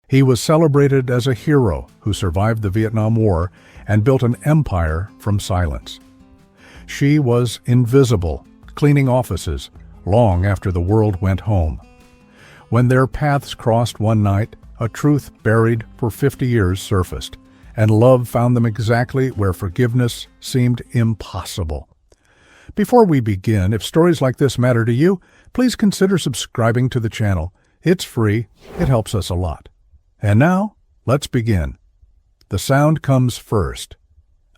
He was celebrated as a hero who survived the Vietnam War and built an empire from silence. She was invisible, cleaning offices long after the world went home. When their paths crossed one night, a truth buried for 50 years surfaced, and love found them exactly where forgiveness seemed impossible. Before we begin, if stories like this matter to you, please consider subscribing to the channel. It's free. It helps us a lot. And now, let's begin. The sound comes first.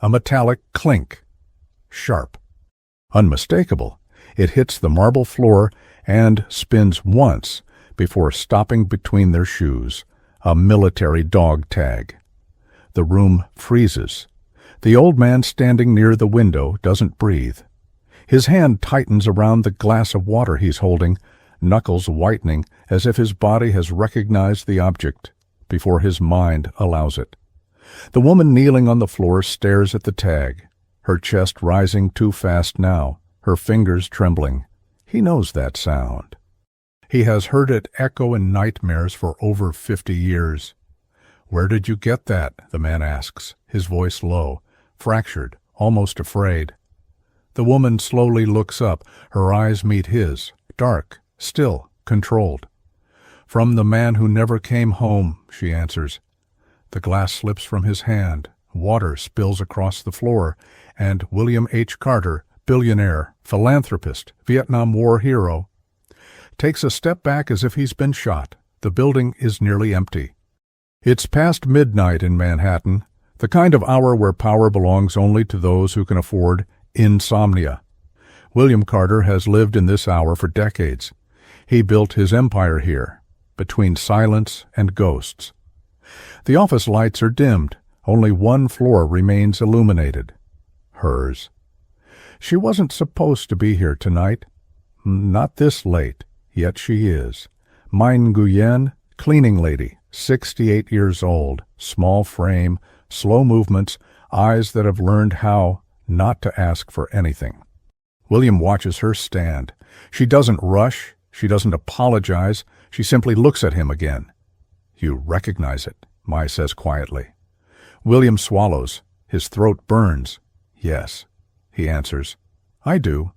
A metallic clink. Sharp. Unmistakable. It hits the marble floor and spins once before stopping between their shoes. A military dog tag. The room freezes. The old man standing near the window doesn't breathe. His hand tightens around the glass of water he's holding, knuckles whitening as if his body has recognized the object before his mind allows it. The woman kneeling on the floor stares at the tag, her chest rising too fast now, her fingers trembling. He knows that sound. He has heard it echo in nightmares for over 50 years. "Where did you get that?" the man asks, his voice low, fractured, almost afraid. The woman slowly looks up. Her eyes meet his, dark, still, controlled. "From the man who never came home," she answers. The glass slips from his hand. Water spills across the floor, and William H. Carter, billionaire, philanthropist, Vietnam War hero, takes a step back as if he's been shot. The building is nearly empty. It's past midnight in Manhattan, the kind of hour where power belongs only to those who can afford insomnia. William Carter has lived in this hour for decades. He built his empire here, between silence and ghosts. The office lights are dimmed. Only one floor remains illuminated. Hers. She wasn't supposed to be here tonight. Not this late, yet she is. Minh Nguyen, cleaning lady, 68 years old, small frame, slow movements, eyes that have learned how not to ask for anything. William watches her stand. She doesn't rush. She doesn't apologize. She simply looks at him again. "You recognize it," Mai says quietly. William swallows. His throat burns. "Yes," he answers. "I do."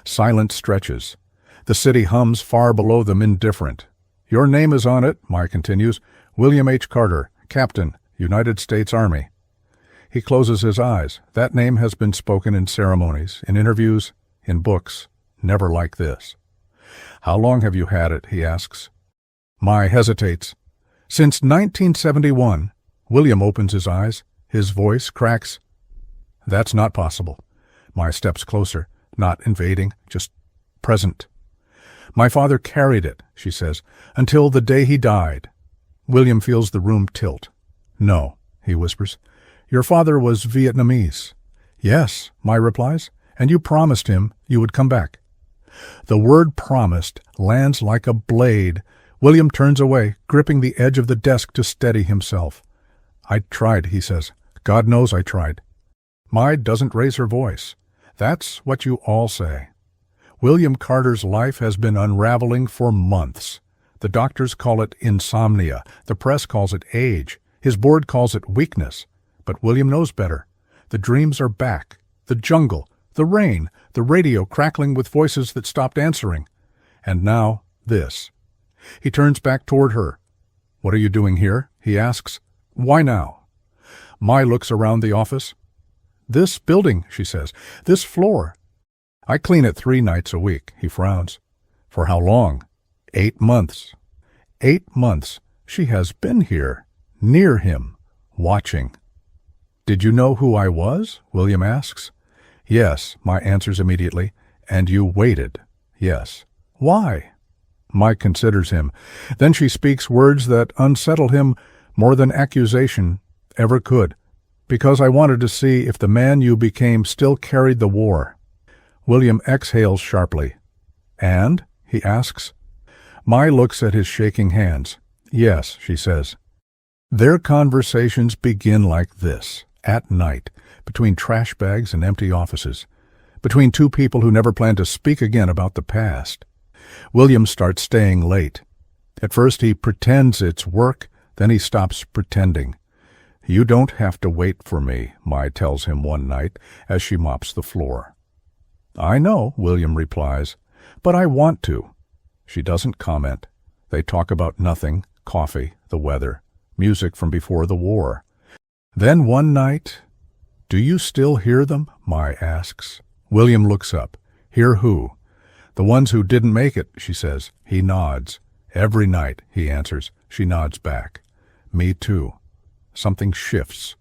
Silence stretches. The city hums far below them, indifferent. "Your name is on it," Mai continues. "William H. Carter, Captain, United States Army." He closes his eyes. That name has been spoken in ceremonies, in interviews, in books. Never like this. "How long have you had it?" he asks. Mai hesitates. "Since 1971. William opens his eyes. His voice cracks. "That's not possible." Mai steps closer, not invading, just present. "My father carried it," she says, "until the day he died." William feels the room tilt. "No," he whispers. "Your father was Vietnamese." "Yes," Mai replies, "and you promised him you would come back." The word promised lands like a blade. William turns away, gripping the edge of the desk to steady himself. "I tried," he says. "God knows I tried." Mai doesn't raise her voice. "That's what you all say." William Carter's life has been unraveling for months. The doctors call it insomnia. The press calls it age. His board calls it weakness. But William knows better. The dreams are back. The jungle, the rain, the radio crackling with voices that stopped answering. And now, this. He turns back toward her. "What are you doing here?" he asks. "Why now?" Mai looks around the office. "This building," she says. "This floor." "I clean it 3 nights a week," he frowns. "For how long?" 8 months. 8 months. She has been here, near him, watching. "Did you know who I was?" William asks. "Yes," Mai answers immediately. "And you waited." "Yes." "Why?" Mai considers him. Then she speaks words that unsettle him more than accusation ever could. "Because I wanted to see if the man you became still carried the war." William exhales sharply. "And?" he asks. Mai looks at his shaking hands. "Yes," she says. Their conversations begin like this, at night, between trash bags and empty offices, between two people who never plan to speak again about the past. William starts staying late. At first he pretends it's work, Then he stops pretending. "You don't have to wait for me," Mai tells him one night as she mops the floor. "I know," William replies, "but I want to." She doesn't comment. They talk about nothing, coffee, the weather, music from before the war. Then one night, "Do you still hear them?" Mai asks. William looks up. "Hear who?" "The ones who didn't make it," she says. He nods. "Every night," he answers. She nods back. "Me too." Something shifts.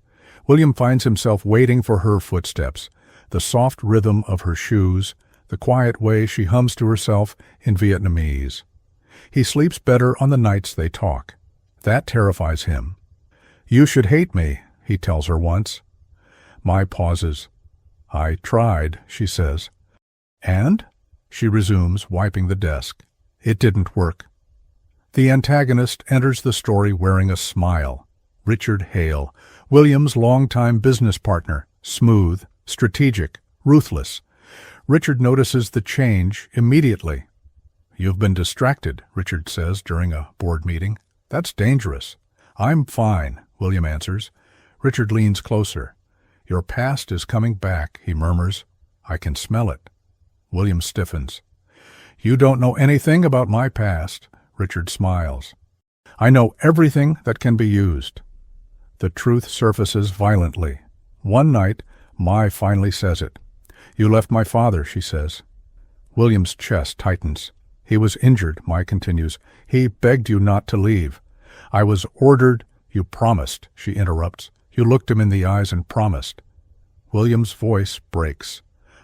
William finds himself waiting for her footsteps, the soft rhythm of her shoes, the quiet way she hums to herself in Vietnamese. He sleeps better on the nights they talk. That terrifies him. "You should hate me," he tells her once. Mai pauses. "I tried," she says. "And?" she resumes, wiping the desk. "It didn't work." The antagonist enters the story wearing a smile. Richard Hale, William's longtime business partner, smooth, strategic, ruthless. Richard notices the change immediately. "You've been distracted," Richard says during a board meeting. "That's dangerous." "I'm fine," William answers. Richard leans closer. "Your past is coming back," he murmurs. "I can smell it." William stiffens. "You don't know anything about my past." Richard smiles. "I know everything that can be used." The truth surfaces violently. One night, Mai finally says it. "You left my father," she says. William's chest tightens. "He was injured," Mai continues. "He begged you not to leave." "I was ordered." "You promised," she interrupts. "You looked him in the eyes and promised." William's voice breaks.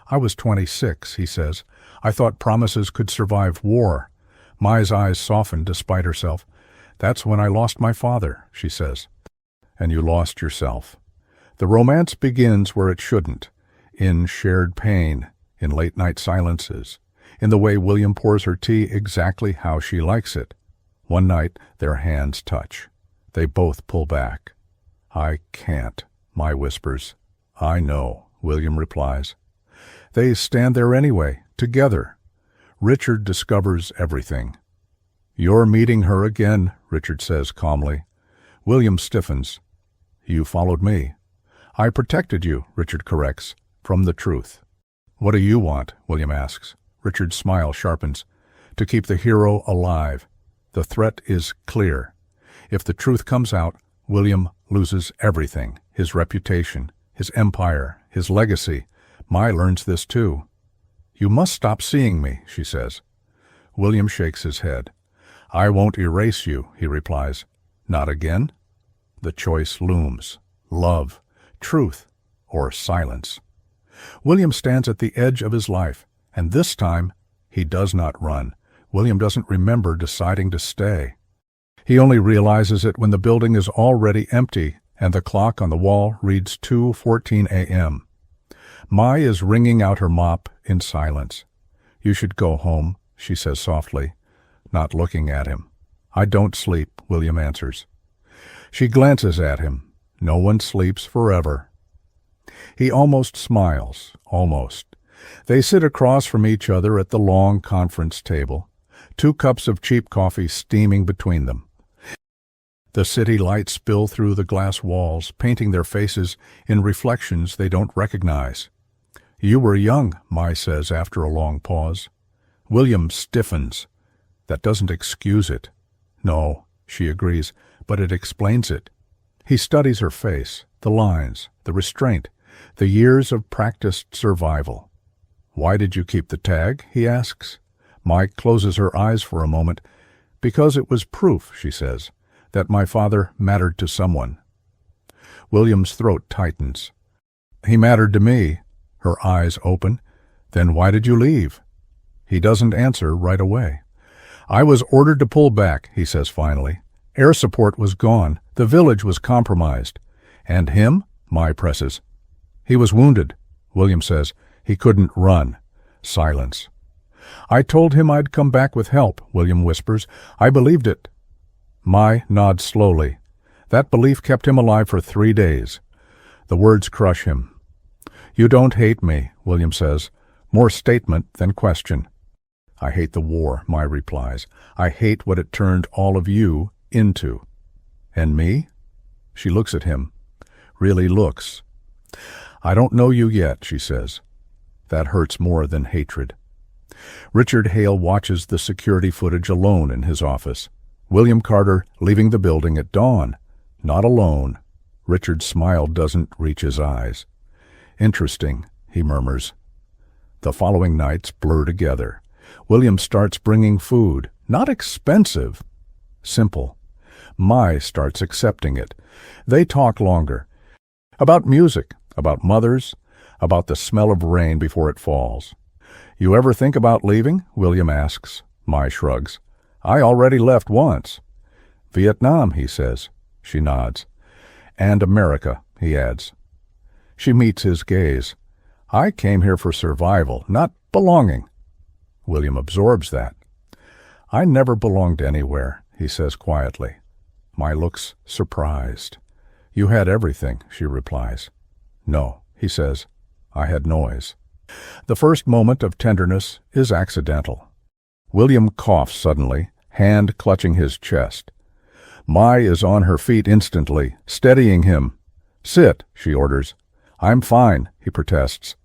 "I was 26, he says. "I thought promises could survive war." Mai's eyes soften despite herself. "That's when I lost my father," she says. "And you lost yourself." The romance begins where it shouldn't, in shared pain, in late-night silences, in the way William pours her tea exactly how she likes it. One night, their hands touch. They both pull back. "I can't," Mai whispers. "I know," William replies. They stand there anyway, together. Richard discovers everything. "You're meeting her again," Richard says calmly. William stiffens. "You followed me." "I protected you," Richard corrects, "from the truth." "What do you want?" William asks. Richard's smile sharpens. "To keep the hero alive. The threat is clear. If the truth comes out, William loses everything, his reputation, his empire, his legacy. Mai learns this too." "You must stop seeing me," she says. William shakes his head. "I won't erase you," he replies. "Not again?" The choice looms. Love, truth, or silence. William stands at the edge of his life, and this time he does not run. William doesn't remember deciding to stay. He only realizes it when the building is already empty and the clock on the wall reads 2:14 a.m. Mai is wringing out her mop in silence. "You should go home," she says softly, not looking at him. "I don't sleep," William answers. She glances at him. No one sleeps forever. He almost smiles, almost. They sit across from each other at the long conference table, 2 cups of cheap coffee steaming between them. The city lights spill through the glass walls, painting their faces in reflections they don't recognize. "You were young," Mai says after a long pause. William stiffens. "That doesn't excuse it." "No," she agrees, "but it explains it." He studies her face, the lines, the restraint, the years of practiced survival. "Why did you keep the tag?" he asks. Mai closes her eyes for a moment. "Because it was proof," she says, "that my father mattered to someone." William's throat tightens. "He mattered to me." Her eyes open. "Then why did you leave?" He doesn't answer right away. "I was ordered to pull back," he says finally. "Air support was gone. The village was compromised." "And him?" Mai presses. "He was wounded," William says. "He couldn't run." Silence. "I told him I'd come back with help," William whispers. "I believed it." Mai nods slowly. That belief kept him alive for 3 days. The words crush him. "You don't hate me," William says, more statement than question. "I hate the war," Mai replies. "I hate what it turned all of you into." And me? She looks at him. Really looks. I don't know you yet, she says. That hurts more than hatred. Richard Hale watches the security footage alone in his office. William Carter leaving the building at dawn. Not alone. Richard's smile doesn't reach his eyes. Interesting, he murmurs. The following nights blur together. William starts bringing food. Not expensive. Simple. Mai starts accepting it. They talk longer. About music, about mothers, about the smell of rain before it falls. You ever think about leaving? William asks. Mai shrugs. I already left once. Vietnam, he says. She nods. And America, he adds. She meets his gaze. I came here for survival, not belonging. William absorbs that. I never belonged anywhere, he says quietly. Mai looks surprised. You had everything, she replies. No, he says. I had noise. The first moment of tenderness is accidental. William coughs suddenly, hand clutching his chest. Mai is on her feet instantly, steadying him. Sit, she orders. I'm fine, he protests.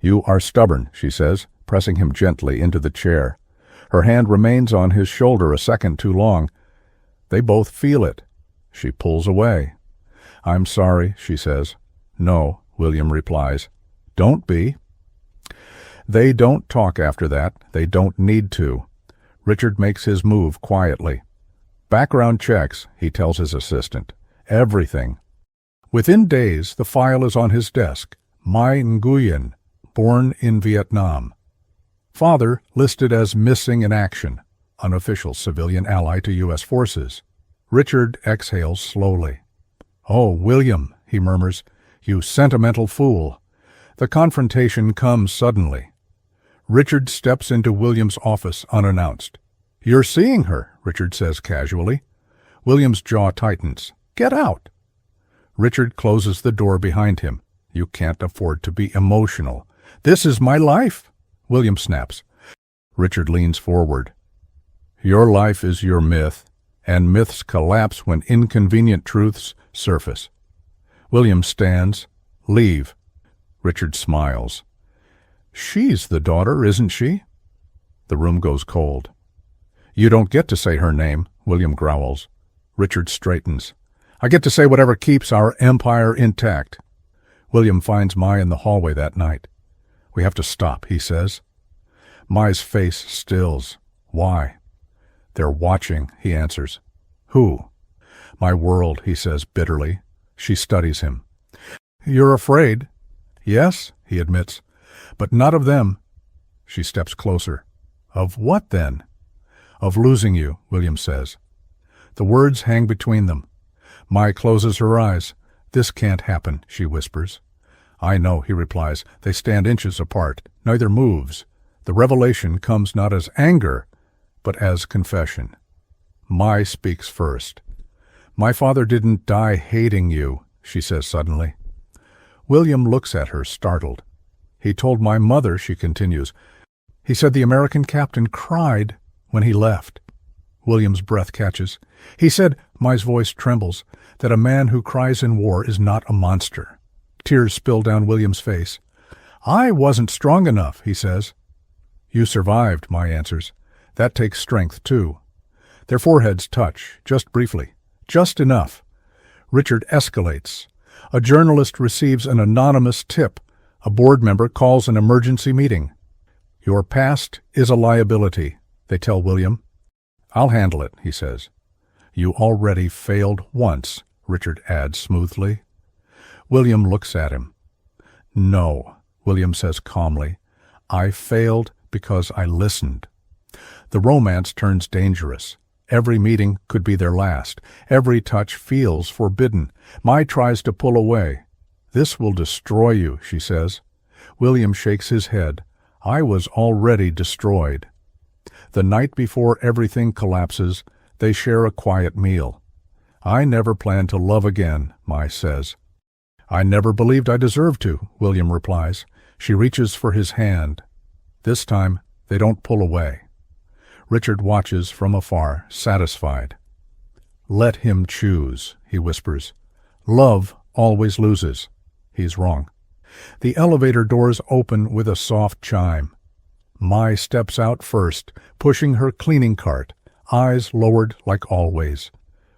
You are stubborn, she says, pressing him gently into the chair. Her hand remains on his shoulder a second too long. They both feel it. She pulls away. I'm sorry, she says. No, William replies. Don't be. They don't talk after that. They don't need to. Richard makes his move quietly. Background checks, he tells his assistant. Everything. Within days, the file is on his desk. Mai Nguyen, born in Vietnam. Father listed as missing in action, unofficial civilian ally to U.S. forces. Richard exhales slowly. Oh, William, he murmurs, you sentimental fool. The confrontation comes suddenly. Richard steps into William's office unannounced. You're seeing her, Richard says casually. William's jaw tightens. Get out. Richard closes the door behind him. You can't afford to be emotional. This is my life, William snaps. Richard leans forward. Your life is your myth, and myths collapse when inconvenient truths surface. William stands. Leave. Richard smiles. She's the daughter, isn't she? The room goes cold. You don't get to say her name, William growls. Richard straightens. I get to say whatever keeps our empire intact. William finds Mai in the hallway that night. We have to stop, he says. Mai's face stills. Why? They're watching, he answers. Who? My world, he says bitterly. She studies him. You're afraid? Yes, he admits, but not of them. She steps closer. Of what then? Of losing you, William says. The words hang between them. Mai closes her eyes. This can't happen, she whispers. I know, he replies. They stand inches apart. Neither moves. The revelation comes not as anger, but as confession. Mai speaks first. My father didn't die hating you, she says suddenly. William looks at her, startled. He told my mother, she continues. He said the American captain cried when he left. William's breath catches. He said, Mai's voice trembles, that a man who cries in war is not a monster. Tears spill down William's face. I wasn't strong enough, he says. You survived, Mai answers. That takes strength, too. Their foreheads touch, just briefly, just enough. Richard escalates. A journalist receives an anonymous tip. A board member calls an emergency meeting. Your past is a liability, they tell William. I'll handle it, he says. You already failed once, Richard adds smoothly. William looks at him. No, William says calmly. I failed because I listened. The romance turns dangerous. Every meeting could be their last. Every touch feels forbidden. Mai tries to pull away. This will destroy you, she says. William shakes his head. I was already destroyed. The night before everything collapses, they share a quiet meal. I never planned to love again, Mai says. I never believed I deserved to, William replies. She reaches for his hand. This time, they don't pull away. Richard watches from afar, satisfied. Let him choose, he whispers. Love always loses. He's wrong. The elevator doors open with a soft chime. Mai steps out first, pushing her cleaning cart, eyes lowered like always.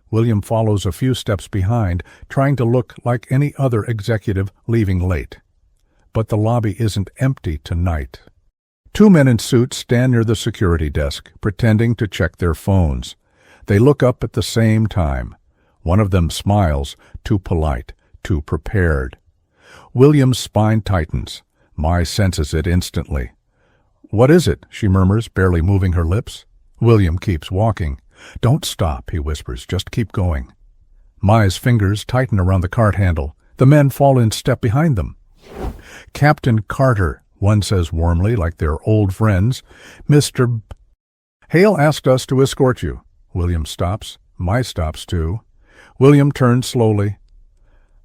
William follows a few steps behind, trying to look like any other executive leaving late. But the lobby isn't empty tonight. 2 men in suits stand near the security desk, pretending to check their phones. They look up at the same time. One of them smiles, too polite, too prepared. William's spine tightens. Mai senses it instantly. "What is it?" she murmurs, barely moving her lips. William keeps walking. "Don't stop," he whispers. "Just keep going." Mai's fingers tighten around the cart handle. The men fall in step behind them. "Captain Carter," one says warmly, like they're old friends. "Mr. Hale asked us to escort you." William stops. Mai stops too. William turns slowly.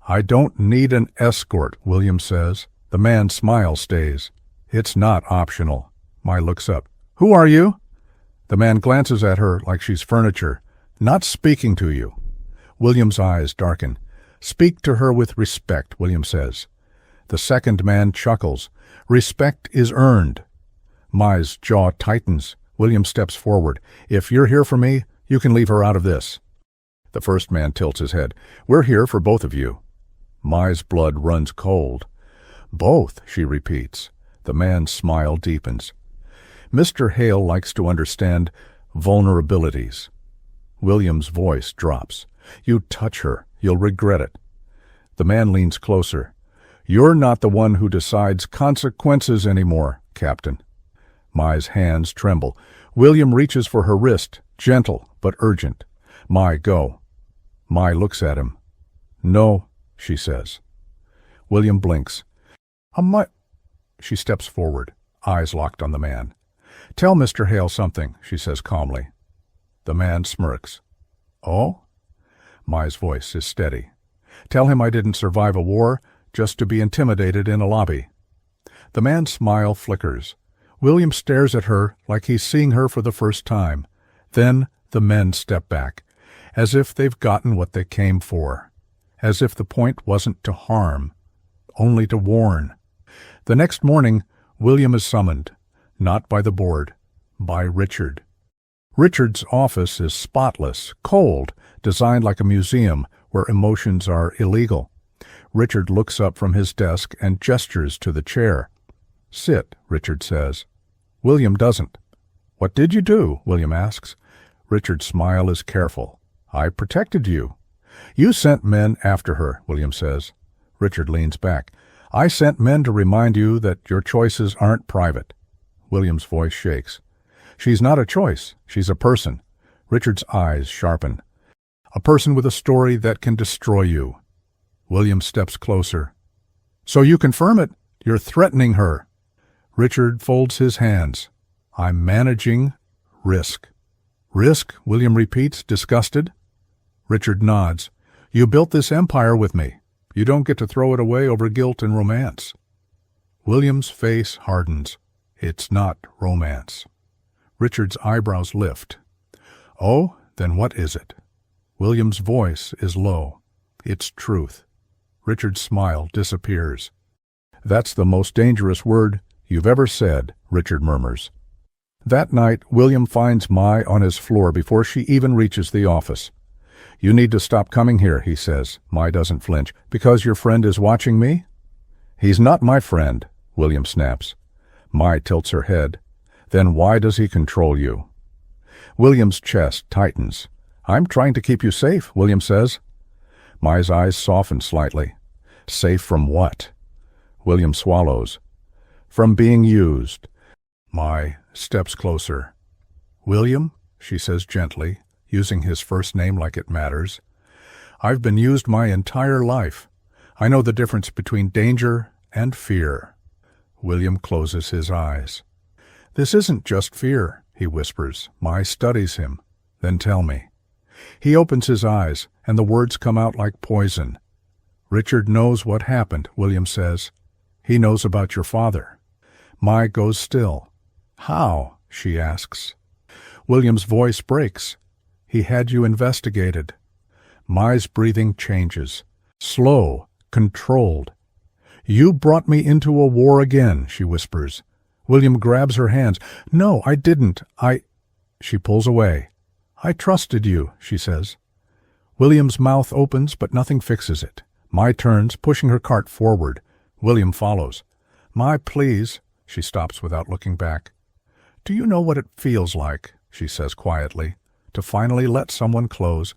"I don't need an escort," William says. The man's smile stays. "It's not optional." Mai looks up. "Who are you?" The man glances at her like she's furniture. "Not speaking to you." William's eyes darken. "Speak to her with respect," William says. The second man chuckles. "Respect is earned." Mai's jaw tightens. William steps forward. "If you're here for me, you can leave her out of this." The first man tilts his head. "We're here for both of you." Mai's blood runs cold. "Both," she repeats. The man's smile deepens. "Mr. Hale likes to understand vulnerabilities." William's voice drops. "You touch her, you'll regret it." The man leans closer. "You're not the one who decides consequences anymore, Captain." Mai's hands tremble. William reaches for her wrist, gentle but urgent. "Mai, go." Mai looks at him. "No," she says. William blinks. Mai. She steps forward, eyes locked on the man. "Tell Mr. Hale something," she says calmly. The man smirks. "Oh?" Mai's voice is steady. "Tell him I didn't survive a war just to be intimidated in a lobby." The man's smile flickers. William stares at her like he's seeing her for the first time. Then the men step back, as if they've gotten what they came for, as if the point wasn't to harm, only to warn. The next morning, William is summoned, not by the board, by Richard. Richard's office is spotless, cold, designed like a museum where emotions are illegal. Richard looks up from his desk and gestures to the chair. "Sit," Richard says. William doesn't. "What did you do?" William asks. Richard's smile is careful. "I protected you." "You sent men after her," William says. Richard leans back. "I sent men to remind you that your choices aren't private." William's voice shakes. "She's not a choice. She's a person." Richard's eyes sharpen. "A person with a story that can destroy you." William steps closer. "So you confirm it? You're threatening her." Richard folds his hands. "I'm managing risk." "Risk?" William repeats, disgusted. Richard nods. "You built this empire with me. You don't get to throw it away over guilt and romance." William's face hardens. It's not romance. Richard's eyebrows lift. "Oh, then what is it?" William's voice is low. "It's truth." Richard's smile disappears. "That's the most dangerous word you've ever said," Richard murmurs. That night, William finds Mai on his floor before she even reaches the office. "You need to stop coming here," he says. Mai doesn't flinch. "Because your friend is watching me?" "He's not my friend," William snaps. Mai tilts her head. "Then why does he control you?" William's chest tightens. "I'm trying to keep you safe," William says. Mai's eyes soften slightly. "Safe from what?" William swallows. "From being used." Mai steps closer. "William," she says gently, using his first name like it matters, "I've been used my entire life. I know the difference between danger and fear." William closes his eyes. "This isn't just fear," he whispers. Mai studies him. "Then tell me." He opens his eyes, and the words come out like poison. "Richard knows what happened," William says. "He knows about your father." Mai goes still. "How?" she asks. William's voice breaks. He had you investigated. Mai's breathing changes. Slow, controlled. You brought me into a war again, she whispers. William grabs her hands. No, I didn't. She pulls away. I trusted you, she says. William's mouth opens, but nothing fixes it. Mai turns, pushing her cart forward. William follows. Mai, please. She stops without looking back. Do you know what it feels like, she says quietly, to finally let someone close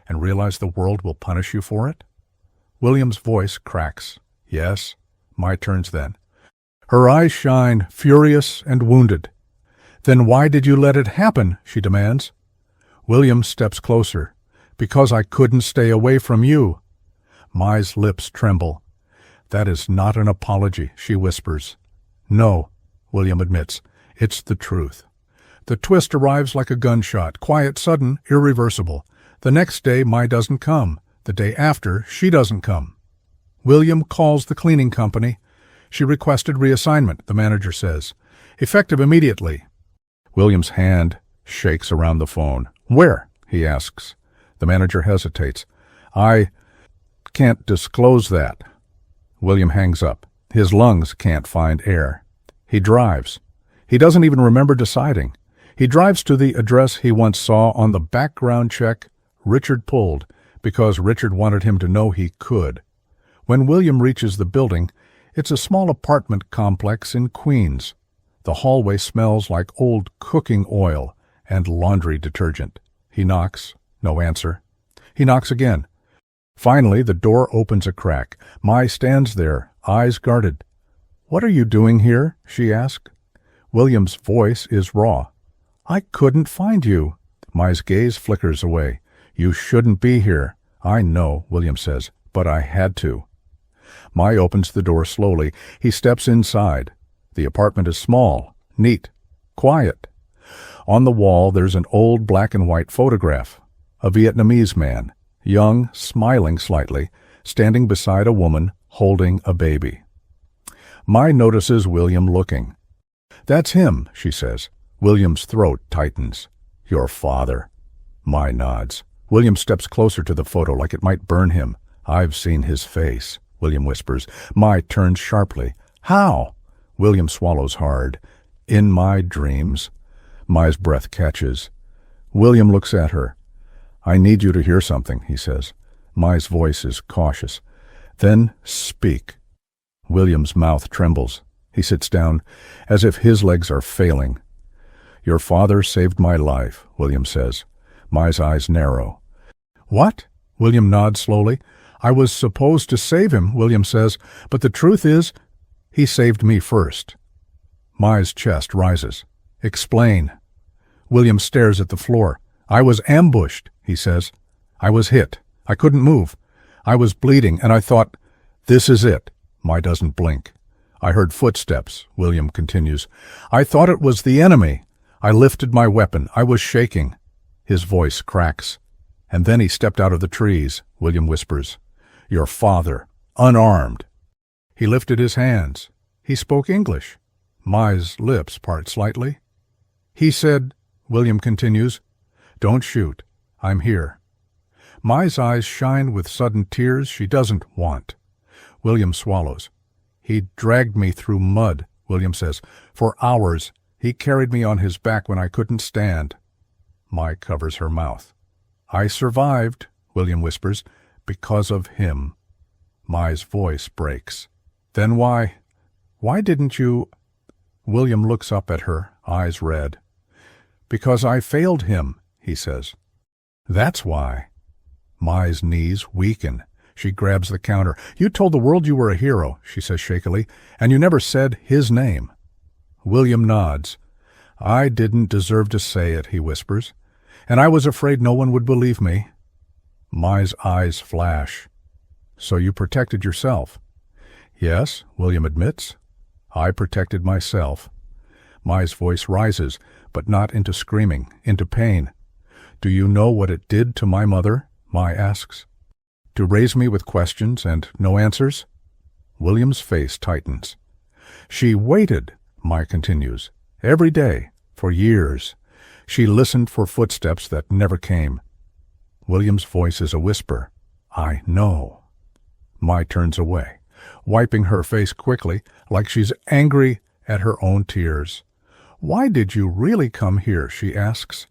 and realize the world will punish you for it? William's voice cracks. Yes. Mai turns then. Her eyes shine, furious and wounded. Then why did you let it happen, she demands. William steps closer. Because I couldn't stay away from you. Mai's lips tremble. That is not an apology, she whispers. No, William admits. It's the truth. The twist arrives like a gunshot, quiet, sudden, irreversible. The next day, Mai doesn't come. The day after, she doesn't come. William calls the cleaning company. She requested reassignment, the manager says. Effective immediately. William's hand shakes around the phone. Where? He asks. The manager hesitates. I can't disclose that. William hangs up. His lungs can't find air. He drives. He doesn't even remember deciding. He drives to the address he once saw on the background check Richard pulled because Richard wanted him to know he could. When William reaches the building, it's a small apartment complex in Queens. The hallway smells like old cooking oil and laundry detergent. He knocks. No answer. He knocks again. Finally, the door opens a crack. Mai stands there, eyes guarded. What are you doing here? She asks. William's voice is raw. I couldn't find you. Mai's gaze flickers away. You shouldn't be here. I know, William says, but I had to. Mai opens the door slowly. He steps inside. The apartment is small, neat, quiet. On the wall, there's an old black and white photograph. A Vietnamese man, young, smiling slightly, standing beside a woman holding a baby. Mai notices William looking. That's him, she says. William's throat tightens. Your father. Mai nods. William steps closer to the photo like it might burn him. I've seen his face, William whispers. Mai turns sharply. How? William swallows hard. In my dreams. Mai's breath catches. William looks at her. I need you to hear something, he says. Mai's voice is cautious. Then speak. William's mouth trembles. He sits down, as if his legs are failing. Your father saved my life, William says. Mai's eyes narrow. What? William nods slowly. I was supposed to save him, William says, but the truth is, he saved me first. Mai's chest rises. Explain. William stares at the floor. I was ambushed, he says. I was hit. I couldn't move. I was bleeding, and I thought, this is it. Mai doesn't blink. I heard footsteps, William continues. I thought it was the enemy. I lifted my weapon. I was shaking. His voice cracks. And then he stepped out of the trees, William whispers. Your father, unarmed. He lifted his hands. He spoke English. Mai's lips part slightly. He said, William continues, don't shoot. I'm here. Mai's eyes shine with sudden tears she doesn't want. William swallows. He dragged me through mud, William says. For hours, he carried me on his back when I couldn't stand. Mai covers her mouth. I survived, William whispers, because of him. Mai's voice breaks. Then why didn't you... William looks up at her, eyes red. Because I failed him, he says. That's why. Mai's knees weaken. She grabs the counter. You told the world you were a hero, she says shakily, and you never said his name. William nods. I didn't deserve to say it, he whispers, and I was afraid no one would believe me. Mai's eyes flash. So you protected yourself? Yes, William admits. I protected myself. Mai's voice rises, but not into screaming, into pain. Do you know what it did to my mother? Mai asks. To raise me with questions and no answers? William's face tightens. She waited, Mai continues, every day, for years. She listened for footsteps that never came. William's voice is a whisper. I know. Mai turns away, wiping her face quickly, like she's angry at her own tears. Why did you really come here? She asks.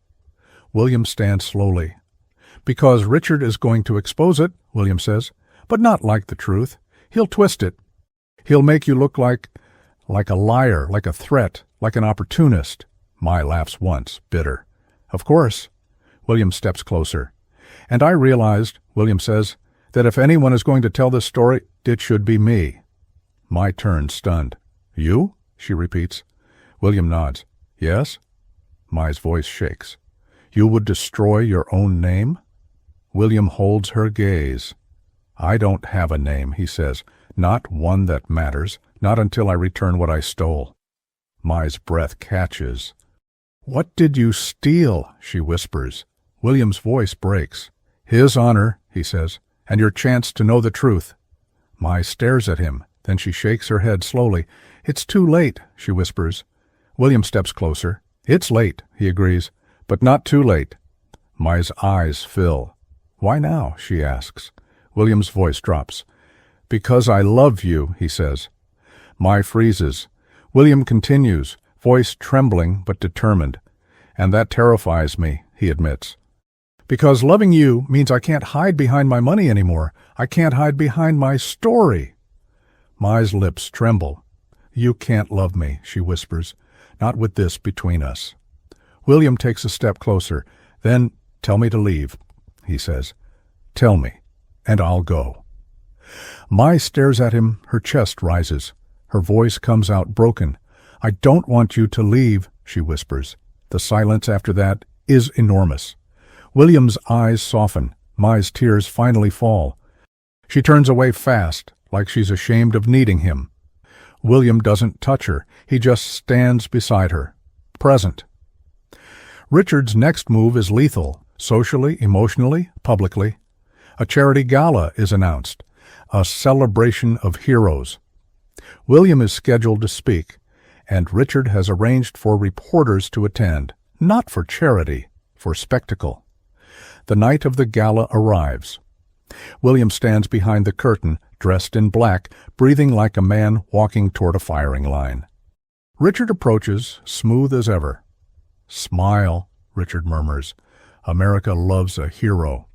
William stands slowly. Because Richard is going to expose it, William says, but not like the truth. He'll twist it. He'll make you look like a liar, like a threat, like an opportunist. Mai laughs once, bitter. Of course. William steps closer. And I realized, William says, that if anyone is going to tell this story, it should be me. Mai turns, stunned. You? She repeats. William nods. Yes? Mai's voice shakes. You would destroy your own name? William holds her gaze. I don't have a name, he says. Not one that matters. Not until I return what I stole. Mai's breath catches. What did you steal? She whispers. William's voice breaks. His honor, he says, and your chance to know the truth. Mai stares at him. Then she shakes her head slowly. It's too late, she whispers. William steps closer. It's late, he agrees, but not too late. Mai's eyes fill. Why now? She asks. William's voice drops. Because I love you, he says. Mai freezes. William continues, voice trembling but determined. And that terrifies me, he admits. Because loving you means I can't hide behind my money anymore. I can't hide behind my story. Mai's lips tremble. You can't love me, she whispers. Not with this between us. William takes a step closer. Then, tell me to leave, he says. Tell me, and I'll go. Mai stares at him, her chest rises. Her voice comes out broken. I don't want you to leave, she whispers. The silence after that is enormous. William's eyes soften. Mai's tears finally fall. She turns away fast, like she's ashamed of needing him. William doesn't touch her. He just stands beside her, present. Richard's next move is lethal, socially, emotionally, publicly. A charity gala is announced, a celebration of heroes. William is scheduled to speak, and Richard has arranged for reporters to attend, not for charity, for spectacle. The night of the gala arrives. William stands behind the curtain, dressed in black, breathing like a man walking toward a firing line. Richard approaches, smooth as ever. Smile, Richard murmurs. America loves a hero.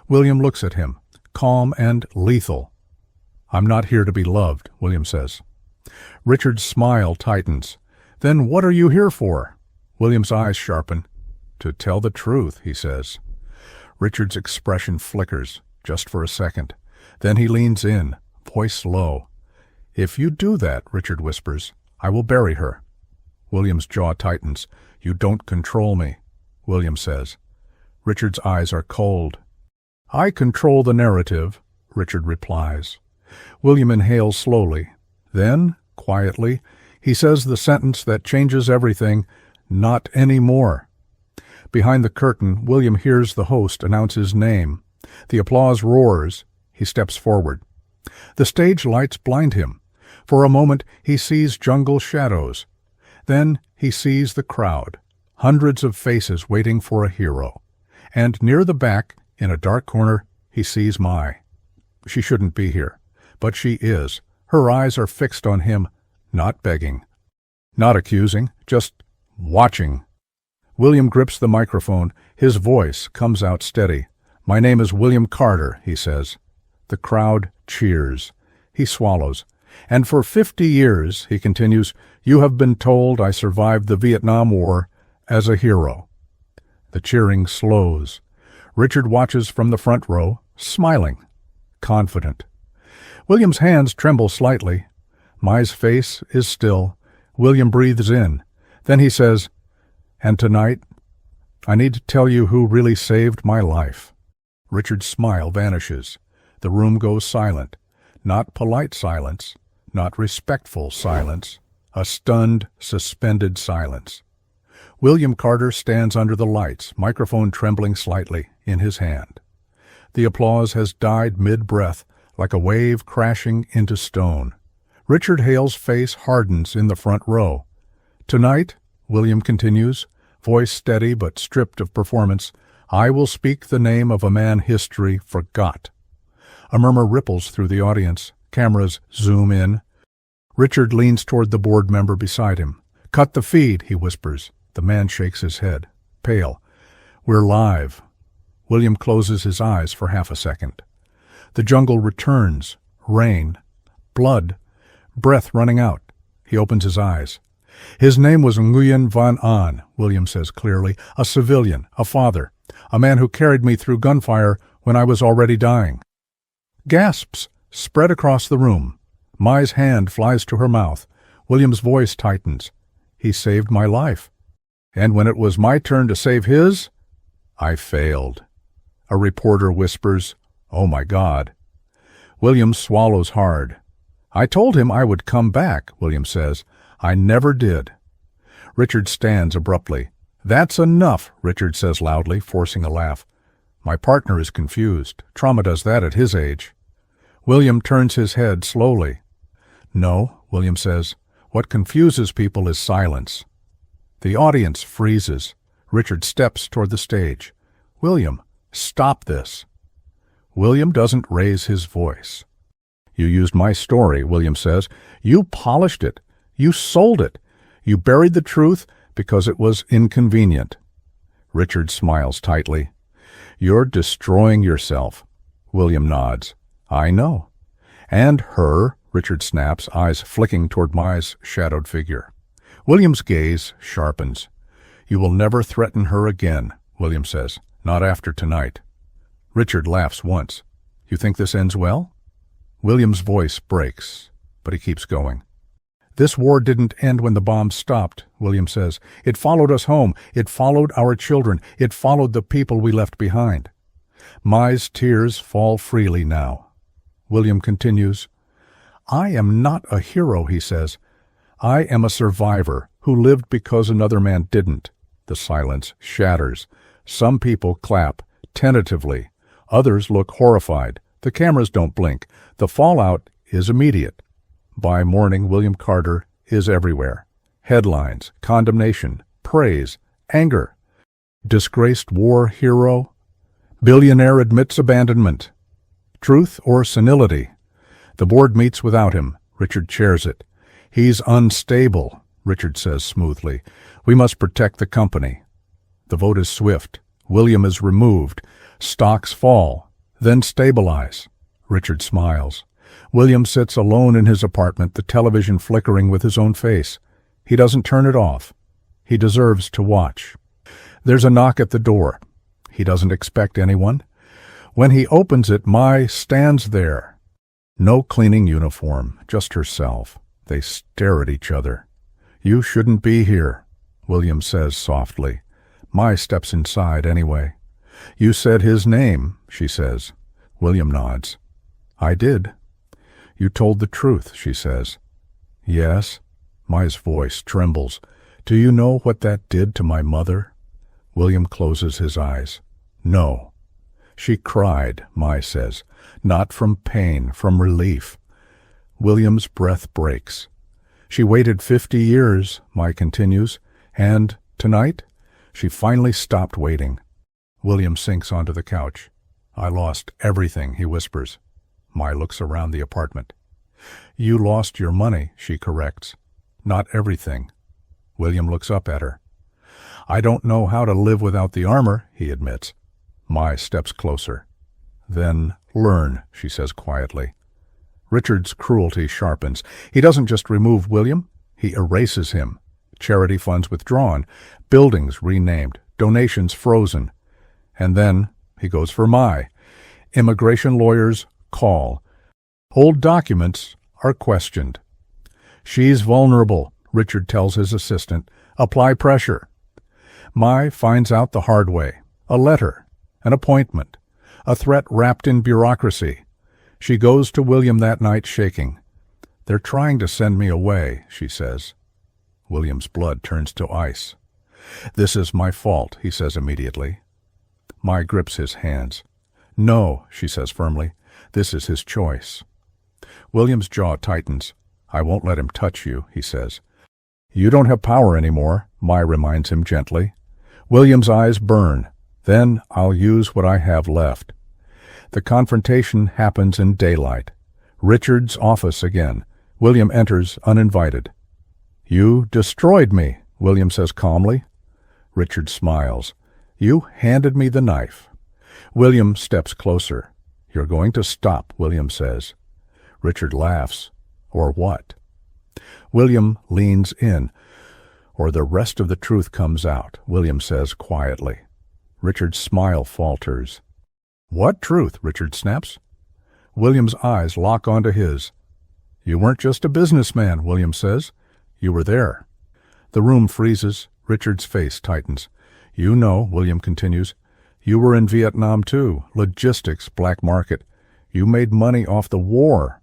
William looks at him, calm and lethal. I'm not here to be loved, William says. Richard's smile tightens. Then what are you here for? William's eyes sharpen. To tell the truth, he says. Richard's expression flickers, just for a second. Then he leans in, voice low. If you do that, Richard whispers, I will bury her. William's jaw tightens. You don't control me, William says. Richard's eyes are cold. I control the narrative, Richard replies. William inhales slowly. Then, quietly, he says the sentence that changes everything, not anymore. Behind the curtain, William hears the host announce his name. The applause roars. He steps forward. The stage lights blind him. For a moment, he sees jungle shadows. Then he sees the crowd, hundreds of faces waiting for a hero. And near the back, in a dark corner, he sees Mai. She shouldn't be here, but she is. Her eyes are fixed on him, not begging, not accusing, just watching. William grips the microphone. His voice comes out steady. My name is William Carter, he says. The crowd cheers. He swallows. And for 50 years, he continues, you have been told I survived the Vietnam War as a hero. The cheering slows. Richard watches from the front row, smiling, confident. William's hands tremble slightly. Mai's face is still. William breathes in. Then he says, and tonight, I need to tell you who really saved my life. Richard's smile vanishes. The room goes silent. Not polite silence, not respectful silence, a stunned, suspended silence. William Carter stands under the lights, microphone trembling slightly in his hand. The applause has died mid-breath, like a wave crashing into stone. Richard Hale's face hardens in the front row. Tonight, William continues, voice steady but stripped of performance. "I will speak the name of a man history forgot." A murmur ripples through the audience. Cameras zoom in. Richard leans toward the board member beside him. "Cut the feed," he whispers. The man shakes his head, pale. "We're live." William closes his eyes for half a second. The jungle returns. Rain. Blood. Breath running out. He opens his eyes. "His name was Nguyen Van An," William says clearly. "A civilian, a father, a man who carried me through gunfire when I was already dying." Gasps spread across the room. Mai's hand flies to her mouth. William's voice tightens. "He saved my life. And when it was my turn to save his, I failed." A reporter whispers, "Oh my God." William swallows hard. "I told him I would come back," William says. "I never did." Richard stands abruptly. "That's enough," Richard says loudly, forcing a laugh. "My partner is confused. Trauma does that at his age." William turns his head slowly. "No," William says. "What confuses people is silence." The audience freezes. Richard steps toward the stage. "William, stop this." William doesn't raise his voice. "You used my story," William says. "You polished it. You sold it. You buried the truth because it was inconvenient." Richard smiles tightly. "You're destroying yourself." William nods. "I know." "And her," Richard snaps, eyes flicking toward Mai's shadowed figure. William's gaze sharpens. "You will never threaten her again," William says. "Not after tonight." Richard laughs once. "You think this ends well?" William's voice breaks, but he keeps going. "This war didn't end when the bombs stopped," William says. "It followed us home. It followed our children. It followed the people we left behind." Mai's tears fall freely now. William continues, "I am not a hero," he says. "I am a survivor who lived because another man didn't." The silence shatters. Some people clap, tentatively. Others look horrified. The cameras don't blink. The fallout is immediate. By morning, William Carter is everywhere. Headlines, condemnation, praise, anger. Disgraced war hero. Billionaire admits abandonment. Truth or senility? The board meets without him. Richard chairs it. "He's unstable," Richard says smoothly. "We must protect the company." The vote is swift. William is removed. Stocks fall, then stabilize. Richard smiles. William sits alone in his apartment, the television flickering with his own face. He doesn't turn it off. He deserves to watch. There's a knock at the door. He doesn't expect anyone. When he opens it, Mai stands there. No cleaning uniform, just herself. They stare at each other. "You shouldn't be here," William says softly. Mai steps inside anyway. "You said his name," she says. William nods. "I did." "You told the truth," she says. "Yes." Mai's voice trembles. "Do you know what that did to my mother?" William closes his eyes. "No." "She cried," Mai says. "Not from pain, from relief." William's breath breaks. "She waited 50 years, Mai continues, and tonight, she finally stopped waiting." William sinks onto the couch. "I lost everything," he whispers. Mai looks around the apartment. "You lost your money," she corrects. "Not everything." William looks up at her. "I don't know how to live without the armor," he admits. Mai steps closer. "Then learn," she says quietly. Richard's cruelty sharpens. He doesn't just remove William, he erases him. Charity funds withdrawn, buildings renamed, donations frozen. And then he goes for Mai. Immigration lawyers call. Old documents are questioned. "She's vulnerable," Richard tells his assistant. "Apply pressure." Mai finds out the hard way. A letter, an appointment, a threat wrapped in bureaucracy. She goes to William that night shaking. "They're trying to send me away," she says. William's blood turns to ice. "This is my fault," he says immediately. Mai grips his hands. "No," she says firmly. "This is his choice." William's jaw tightens. "I won't let him touch you," he says. "You don't have power anymore," Mai reminds him gently. William's eyes burn. Then I'll use what I have left. The confrontation happens in daylight. Richard's office again. William enters uninvited. "You destroyed me," William says calmly. Richard smiles. "You handed me the knife." William steps closer. "You're going to stop," William says. Richard laughs. "Or what?" William leans in. "Or the rest of the truth comes out," William says quietly. Richard's smile falters. "What truth?" Richard snaps. William's eyes lock onto his. "You weren't just a businessman," William says. "You were there." The room freezes. Richard's face tightens. "You know," William continues, "you were in Vietnam too. Logistics, black market. You made money off the war."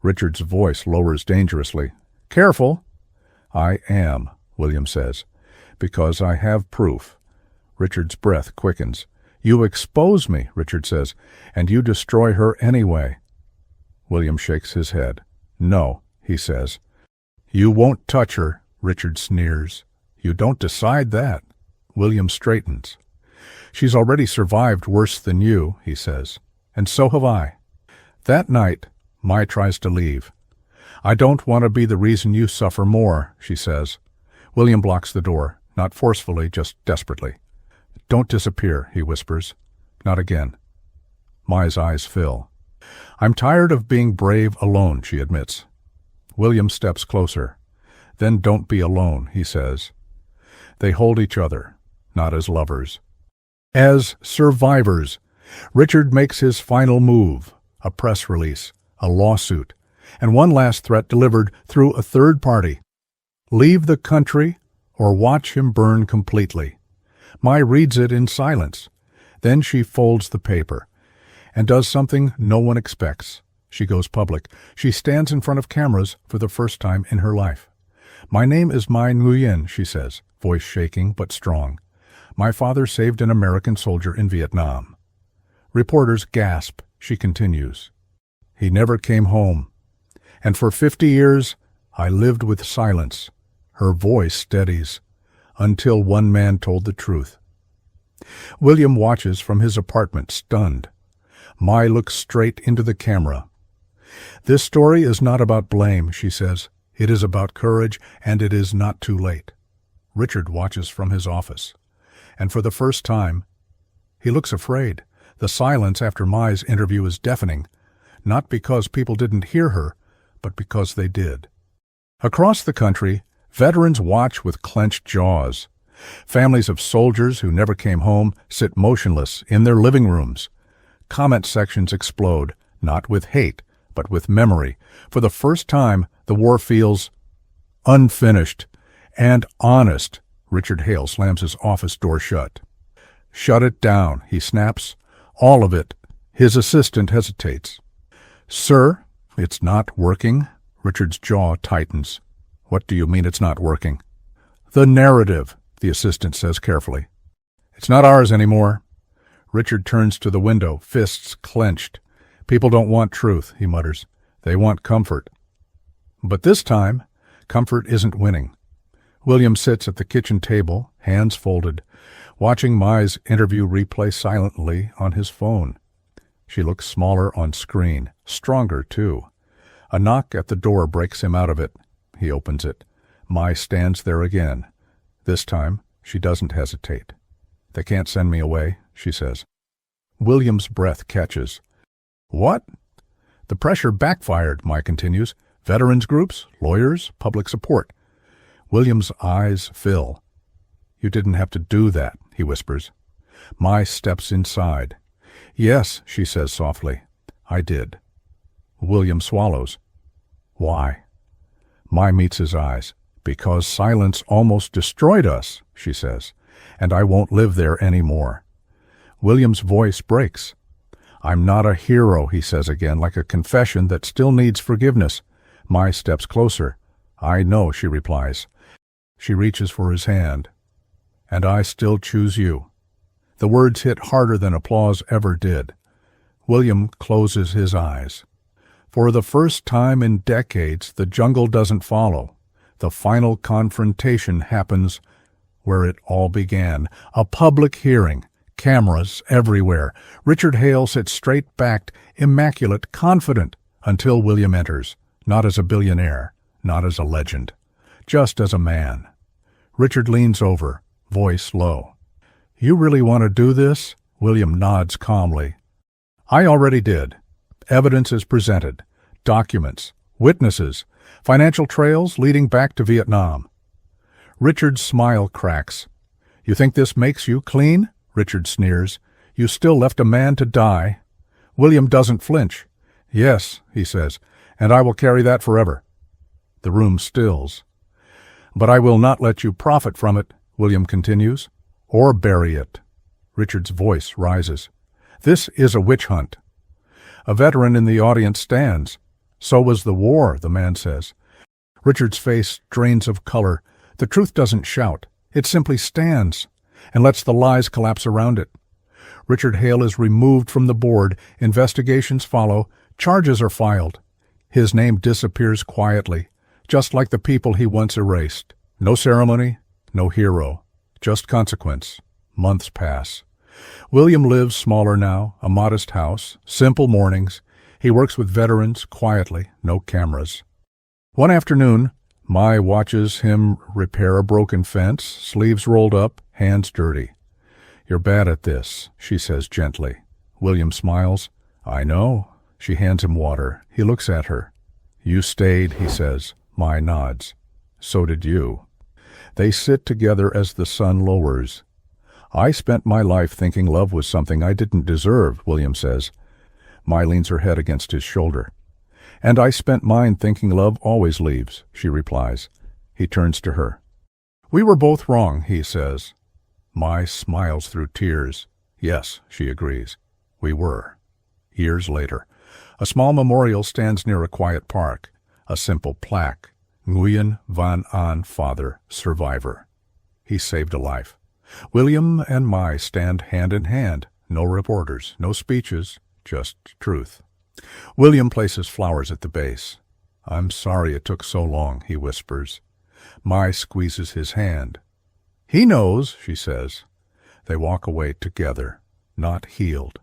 Richard's voice lowers dangerously. "Careful." "I am," William says, "because I have proof." Richard's breath quickens. "You expose me," Richard says, "and you destroy her anyway." William shakes his head. "No," he says. "You won't touch her," Richard sneers. "You don't decide that." William straightens. "She's already survived worse than you," he says, "and so have I." That night, Mai tries to leave. "I don't want to be the reason you suffer more," she says. William blocks the door, not forcefully, just desperately. "Don't disappear," he whispers. "Not again." Mai's eyes fill. "I'm tired of being brave alone," she admits. William steps closer. "Then don't be alone," he says. They hold each other, not as lovers. As survivors, Richard makes his final move, a press release, a lawsuit, and one last threat delivered through a third party. Leave the country or watch him burn completely. Mai reads it in silence. Then she folds the paper and does something no one expects. She goes public. She stands in front of cameras for the first time in her life. "My name is Mai Nguyen," she says, voice shaking but strong. "My father saved an American soldier in Vietnam." Reporters gasp. She continues. "He never came home. And for 50 years, I lived with silence." Her voice steadies. "Until one man told the truth." William watches from his apartment, stunned. Mai looks straight into the camera. "This story is not about blame," she says. "It is about courage, and it is not too late." Richard watches from his office. And for the first time, he looks afraid. The silence after Mai's interview is deafening, not because people didn't hear her, but because they did. Across the country, veterans watch with clenched jaws. Families of soldiers who never came home sit motionless in their living rooms. Comment sections explode, not with hate, but with memory. For the first time, the war feels unfinished and honest. Richard Hale slams his office door shut. "Shut it down," he snaps. "All of it." His assistant hesitates. "Sir, it's not working." Richard's jaw tightens. "What do you mean it's not working?" "The narrative," the assistant says carefully. "It's not ours anymore." Richard turns to the window, fists clenched. "People don't want truth," he mutters. "They want comfort." But this time, comfort isn't winning. William sits at the kitchen table, hands folded, watching Mai's interview replay silently on his phone. She looks smaller on screen, stronger too. A knock at the door breaks him out of it. He opens it. Mai stands there again. This time, she doesn't hesitate. "They can't send me away," she says. William's breath catches. "What?" "The pressure backfired," Mai continues. "Veterans groups, lawyers, public support." William's eyes fill. "You didn't have to do that," he whispers. Mai steps inside. "Yes," she says softly. "I did." William swallows. "Why?" Mai meets his eyes. "Because silence almost destroyed us," she says, "and I won't live there anymore." William's voice breaks. "I'm not a hero," he says again, like a confession that still needs forgiveness. Mai steps closer. "I know," she replies. She reaches for his hand. "And I still choose you." The words hit harder than applause ever did. William closes his eyes. For the first time in decades, the jungle doesn't follow. The final confrontation happens where it all began. A public hearing. Cameras everywhere. Richard Hale sits straight-backed, immaculate, confident, until William enters, not as a billionaire, not as a legend, just as a man. Richard leans over, voice low. "You really want to do this?" William nods calmly. "I already did. Evidence is presented. Documents, witnesses, financial trails leading back to Vietnam." Richard's smile cracks. "You think this makes you clean?" Richard sneers. "You still left a man to die." William doesn't flinch. "Yes," he says, "and I will carry that forever." The room stills. "But I will not let you profit from it," William continues, "or bury it." Richard's voice rises. "This is a witch hunt." A veteran in the audience stands. "So was the war," the man says. Richard's face drains of color. The truth doesn't shout. It simply stands and lets the lies collapse around it. Richard Hale is removed from the board. Investigations follow. Charges are filed. His name disappears quietly, just like the people he once erased. No ceremony, no hero, just consequence. Months pass. William lives smaller now, a modest house, simple mornings. He works with veterans, quietly, no cameras. One afternoon, Mai watches him repair a broken fence, sleeves rolled up, hands dirty. "You're bad at this," she says gently. William smiles. "I know." She hands him water. He looks at her. "You stayed," he says. Mai nods. "So did you." They sit together as the sun lowers. "I spent my life thinking love was something I didn't deserve," William says. Mai leans her head against his shoulder. "And I spent mine thinking love always leaves," she replies. He turns to her. "We were both wrong," he says. Mai smiles through tears. "Yes," she agrees. "We were." Years later, a small memorial stands near a quiet park. A simple plaque. Nguyen Van An, father, survivor. He saved a life. William and Mai stand hand in hand. No reporters, no speeches, just truth. William places flowers at the base. "I'm sorry it took so long," he whispers. Mai squeezes his hand. "He knows," she says. They walk away together, not healed,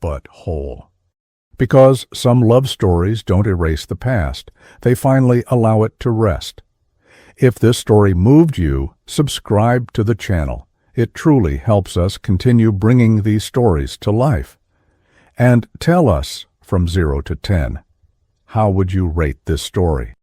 but whole. Because some love stories don't erase the past. They finally allow it to rest. If this story moved you, subscribe to the channel. It truly helps us continue bringing these stories to life. And tell us, from 0 to 10, how would you rate this story?